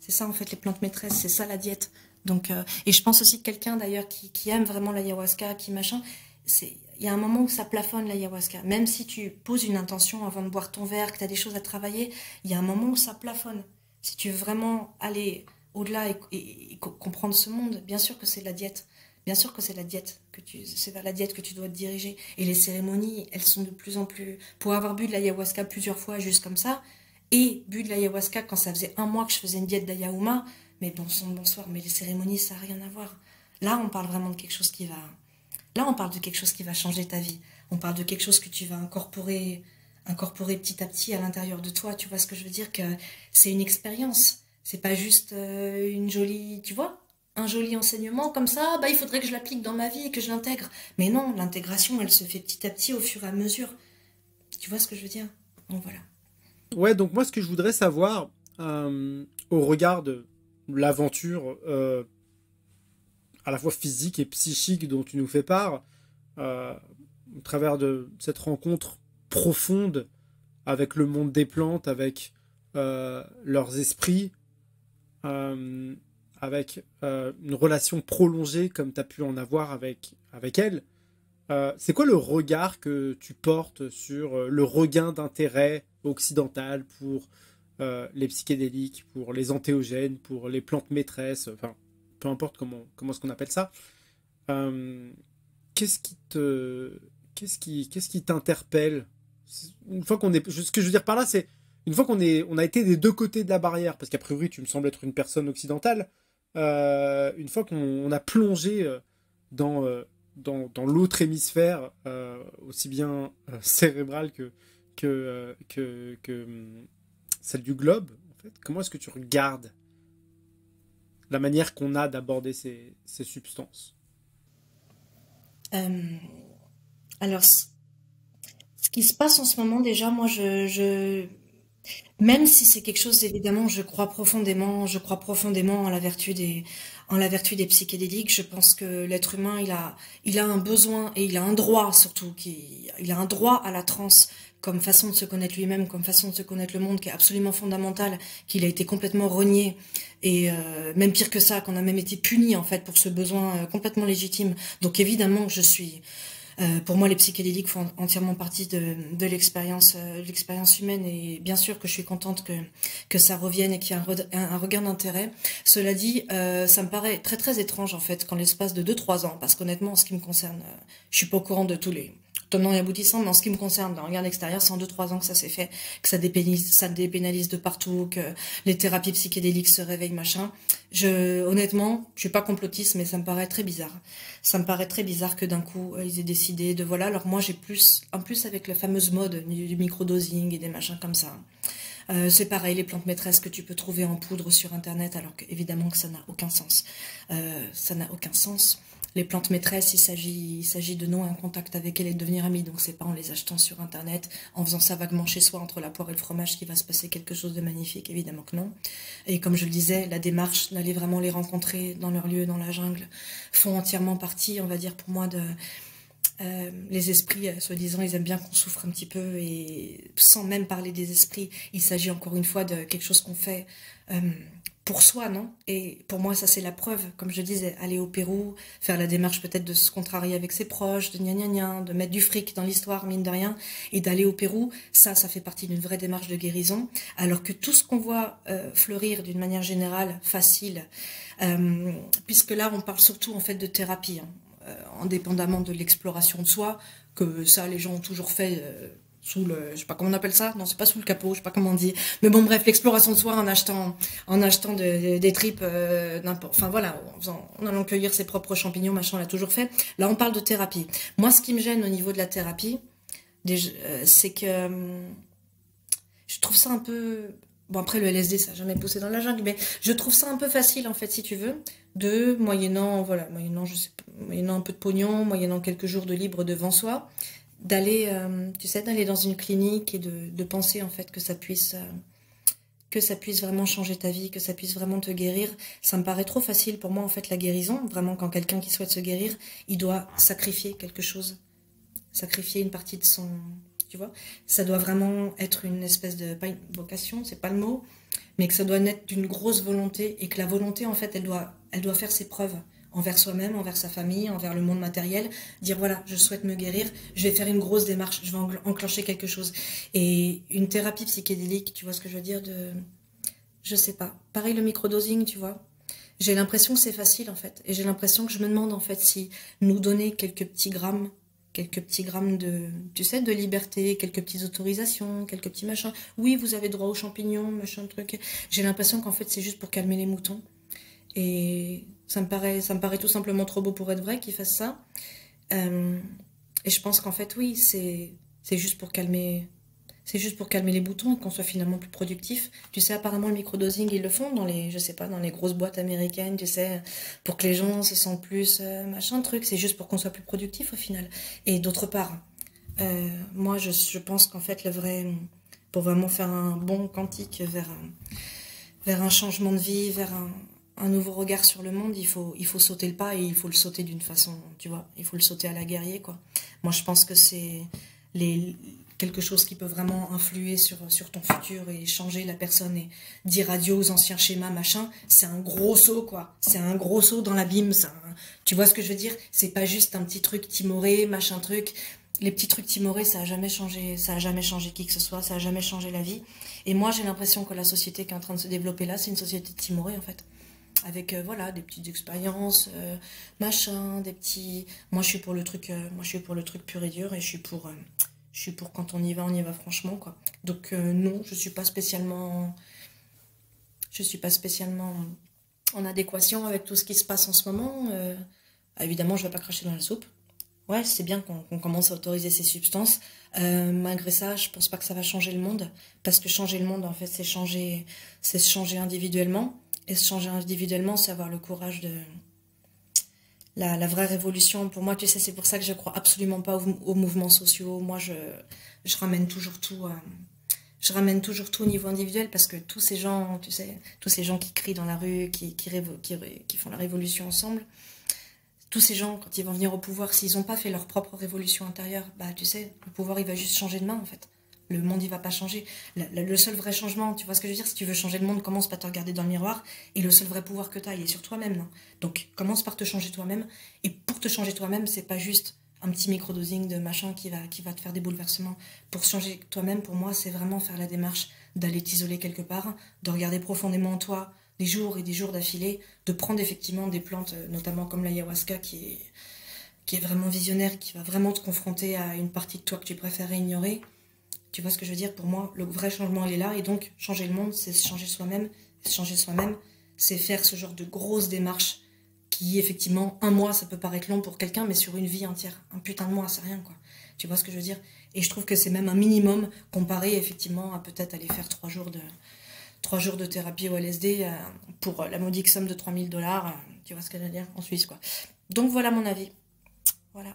C'est ça en fait les plantes maîtresses, c'est ça la diète. Donc, et je pense aussi que quelqu'un d'ailleurs qui aime vraiment l'ayahuasca, qui machin, il y a un moment où ça plafonne l'ayahuasca. Même si tu poses une intention avant de boire ton verre, que tu as des choses à travailler, il y a un moment où ça plafonne. Si tu veux vraiment aller au-delà et comprendre ce monde, bien sûr que c'est la diète. Bien sûr que c'est la diète, c'est vers la diète que tu dois te diriger. Et les cérémonies, elles sont de plus en plus... Pour avoir bu de l'ayahuasca plusieurs fois juste comme ça, et bu de l'ayahuasca quand ça faisait 1 mois que je faisais une diète d'ayahouma, mais bon sang de bonsoir, mais les cérémonies, ça n'a rien à voir. Là, on parle vraiment de quelque chose qui va... Là, on parle de quelque chose qui va changer ta vie. On parle de quelque chose que tu vas incorporer petit à petit à l'intérieur de toi. Tu vois ce que je veux dire, que c'est une expérience. C'est pas juste une jolie, tu vois, un joli enseignement comme ça. Bah, il faudrait que je l'applique dans ma vie et que je l'intègre. Mais non, l'intégration, elle se fait petit à petit au fur et à mesure. Tu vois ce que je veux dire? Donc voilà. Ouais, donc moi, ce que je voudrais savoir, au regard de l'aventure à la fois physique et psychique dont tu nous fais part, au travers de cette rencontre profonde avec le monde des plantes, avec leurs esprits, euh, avec une relation prolongée comme tu as pu en avoir avec elles. C'est quoi le regard que tu portes sur le regain d'intérêt occidental pour les psychédéliques, pour les entéogènes, pour les plantes maîtresses, enfin, peu importe comment est-ce qu'on appelle ça. Euh, qu'est-ce qui te, qu'est-ce qui t'interpelle? Une fois qu'on est, ce que je veux dire par là, c'est une fois on a été des deux côtés de la barrière, parce qu'a priori tu me sembles être une personne occidentale, une fois qu'on a plongé dans, dans l'autre hémisphère, aussi bien cérébral que celle du globe, en fait, comment est-ce que tu regardes la manière qu'on a d'aborder ces substances? Euh, alors, ce qui se passe en ce moment, déjà, moi, même si c'est quelque chose, évidemment, je crois profondément en la vertu des psychédéliques. Je pense que l'être humain, il a un besoin et il a un droit surtout, il a un droit à la transe comme façon de se connaître lui-même, comme façon de se connaître le monde, qui est absolument fondamental, qu'il a été complètement renié et même pire que ça, qu'on a même été puni en fait pour ce besoin complètement légitime. Donc évidemment, pour moi, les psychédéliques font entièrement partie de l'expérience humaine et bien sûr que je suis contente que ça revienne et qu'il y ait un regain d'intérêt. Cela dit, ça me paraît très très étrange en fait qu'en l'espace de 2 3 ans, parce qu'honnêtement, en ce qui me concerne, je suis pas au courant de tous les tenants et aboutissants, mais en ce qui me concerne, d'un regard extérieur, c'est en 2 3 ans que ça s'est fait, que ça dépénalise de partout, que les thérapies psychédéliques se réveillent, machin. Honnêtement, je suis pas complotiste, mais ça me paraît très bizarre. Ça me paraît très bizarre que d'un coup, ils aient décidé de voilà. Alors moi, en plus avec la fameuse mode du microdosing et des machins comme ça. C'est pareil, les plantes maîtresses que tu peux trouver en poudre sur Internet, alors qu'évidemment que ça n'a aucun sens. Ça n'a aucun sens. Les plantes maîtresses, il s'agit de nouer un contact avec elles et de devenir amis. Donc c'est pas en les achetant sur Internet, en faisant ça vaguement chez soi entre la poire et le fromage qu'il va se passer quelque chose de magnifique, évidemment que non. Et comme je le disais, la démarche d'aller vraiment les rencontrer dans leur lieu, dans la jungle, font entièrement partie, on va dire pour moi, les esprits, soi-disant, ils aiment bien qu'on souffre un petit peu et sans même parler des esprits, il s'agit encore une fois de quelque chose qu'on fait euh, pour soi, non? Et pour moi, ça c'est la preuve, comme je disais, aller au Pérou, faire la démarche peut-être de se contrarier avec ses proches, de gna gna gna, de mettre du fric dans l'histoire, mine de rien, et d'aller au Pérou, ça fait partie d'une vraie démarche de guérison, alors que tout ce qu'on voit fleurir d'une manière générale, facile, puisque là on parle surtout en fait de thérapie, hein, indépendamment de l'exploration de soi, que ça les gens ont toujours fait sous le, je sais pas comment on appelle ça, non c'est pas sous le capot, je sais pas comment on dit, mais bon bref l'exploration de soi en achetant des tripes, enfin voilà, en allant cueillir ses propres champignons, machin, on l'a toujours fait. Là on parle de thérapie. Moi ce qui me gêne au niveau de la thérapie, c'est que je trouve ça un peu. Bon, après, le LSD, ça n'a jamais poussé dans la jungle, mais je trouve ça un peu facile, en fait, si tu veux, voilà, moyennant, je sais pas, moyennant un peu de pognon, moyennant quelques jours de libre devant soi, d'aller, tu sais, d'aller dans une clinique et de penser, en fait, que ça puisse vraiment changer ta vie, que ça puisse vraiment te guérir. Ça me paraît trop facile pour moi, en fait, la guérison. Vraiment, quand quelqu'un qui souhaite se guérir, il doit sacrifier quelque chose, sacrifier une partie de son, tu vois. Ça doit vraiment être une espèce de, pas une vocation, c'est pas le mot, mais que ça doit naître d'une grosse volonté et que la volonté, en fait, elle doit faire ses preuves envers soi-même, envers sa famille, envers le monde matériel, dire voilà, je souhaite me guérir, je vais faire une grosse démarche, je vais enclencher quelque chose. Et une thérapie psychédélique, tu vois ce que je veux dire, je sais pas. Pareil le microdosing, tu vois. J'ai l'impression que c'est facile en fait. Et j'ai l'impression que je me demande en fait si nous donner quelques petits grammes de, tu sais, de liberté, quelques petites autorisations, quelques petits machins. Oui, vous avez droit aux champignons, machin truc. J'ai l'impression qu'en fait c'est juste pour calmer les moutons. Et ça me paraît tout simplement trop beau pour être vrai qu'ils fassent ça. Euh, et je pense qu'en fait oui, c'est juste pour calmer. C'est juste pour calmer les boutons et qu'on soit finalement plus productif. Tu sais, apparemment, le microdosing, ils le font dans les, je sais pas, dans les grosses boîtes américaines, tu sais, pour que les gens se sentent plus, machin truc. C'est juste pour qu'on soit plus productif au final. Et d'autre part, moi, je pense qu'en fait, pour vraiment faire un bond quantique vers un changement de vie, vers un nouveau regard sur le monde, il faut sauter le pas et il faut le sauter d'une façon, tu vois, il faut le sauter à la guerrier, quoi. Moi, je pense que c'est les, quelque chose qui peut vraiment influer sur ton futur et changer la personne et dire adieu aux anciens schémas, machin, c'est un gros saut, quoi. C'est un gros saut dans l'abîme, tu vois ce que je veux dire? C'est pas juste un petit truc timoré, machin truc. Les petits trucs timorés, ça a jamais changé qui que ce soit, ça a jamais changé la vie. Et moi, j'ai l'impression que la société qui est en train de se développer là, c'est une société de timorés, en fait. Avec, voilà, des petites expériences, machin, des petits. Moi, je suis pour le truc pur et dur et Je suis pour quand on y va franchement, quoi. Donc non, je suis pas spécialement en adéquation avec tout ce qui se passe en ce moment. Évidemment, je vais pas cracher dans la soupe. Ouais, c'est bien qu'on commence à autoriser ces substances. Malgré ça, je pense pas que ça va changer le monde, parce que changer le monde, en fait, c'est se changer individuellement. Et se changer individuellement, c'est avoir le courage de la vraie révolution. Pour moi, tu sais, c'est pour ça que je crois absolument pas aux mouvements sociaux. Moi, je ramène toujours tout. Je ramène toujours tout au niveau individuel parce que tous ces gens, tu sais, tous ces gens qui crient dans la rue, qui font la révolution ensemble, tous ces gens, quand ils vont venir au pouvoir, s'ils n'ont pas fait leur propre révolution intérieure, bah tu sais, le pouvoir il va juste changer de main en fait. Le monde il va pas changer. Le seul vrai changement, tu vois ce que je veux dire, si tu veux changer le monde, commence par te regarder dans le miroir et le seul vrai pouvoir que tu as, il est sur toi-même. Non. Donc commence par te changer toi-même et pour te changer toi-même, c'est pas juste un petit microdosing de machin qui va te faire des bouleversements. Pour se changer toi-même, pour moi, c'est vraiment faire la démarche d'aller t'isoler quelque part, de regarder profondément en toi des jours et des jours d'affilée, de prendre effectivement des plantes, notamment comme l'ayahuasca, qui est vraiment visionnaire, qui va vraiment te confronter à une partie de toi que tu préférais ignorer. Tu vois ce que je veux dire? Pour moi, le vrai changement, il est là. Et donc, changer le monde, c'est se changer soi-même. Se changer soi-même, c'est faire ce genre de grosses démarches qui, effectivement, un mois, ça peut paraître long pour quelqu'un, mais sur une vie entière. Un putain de mois, c'est rien, quoi. Tu vois ce que je veux dire? Et je trouve que c'est même un minimum comparé, effectivement, à peut-être aller faire 3 jours de thérapie au LSD pour la modique somme de 3000 $. Tu vois ce que je veux dire? En Suisse, quoi. Donc, voilà mon avis. Voilà.